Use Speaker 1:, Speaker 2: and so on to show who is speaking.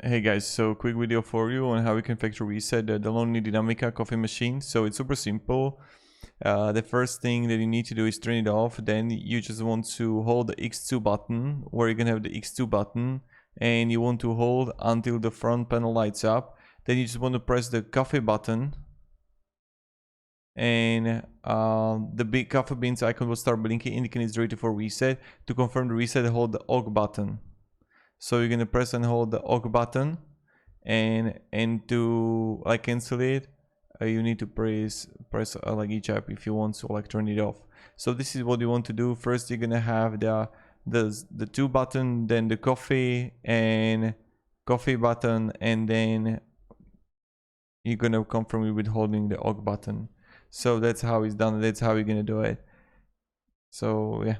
Speaker 1: Hey guys, so quick video for you on how we can factory reset the Delonghi Dinamica coffee machine. So it's super simple. The first thing that you need to do is turn it off. Then you just want to hold the X2 button, where you can have the X2 button, and you want to hold until the front panel lights up. Then you just want to press the coffee button, and the big coffee beans icon will start blinking, indicating it's ready for reset. To confirm the reset, hold the OG button. So you're gonna press and hold the OG button, and to like cancel it, you need to press like each app if you want to like turn it off. So this is what you want to do. First, you're gonna have the 2 button, then the coffee button, and then you're gonna confirm it with holding the OG button. So that's how it's done. That's how you're gonna do it. So yeah.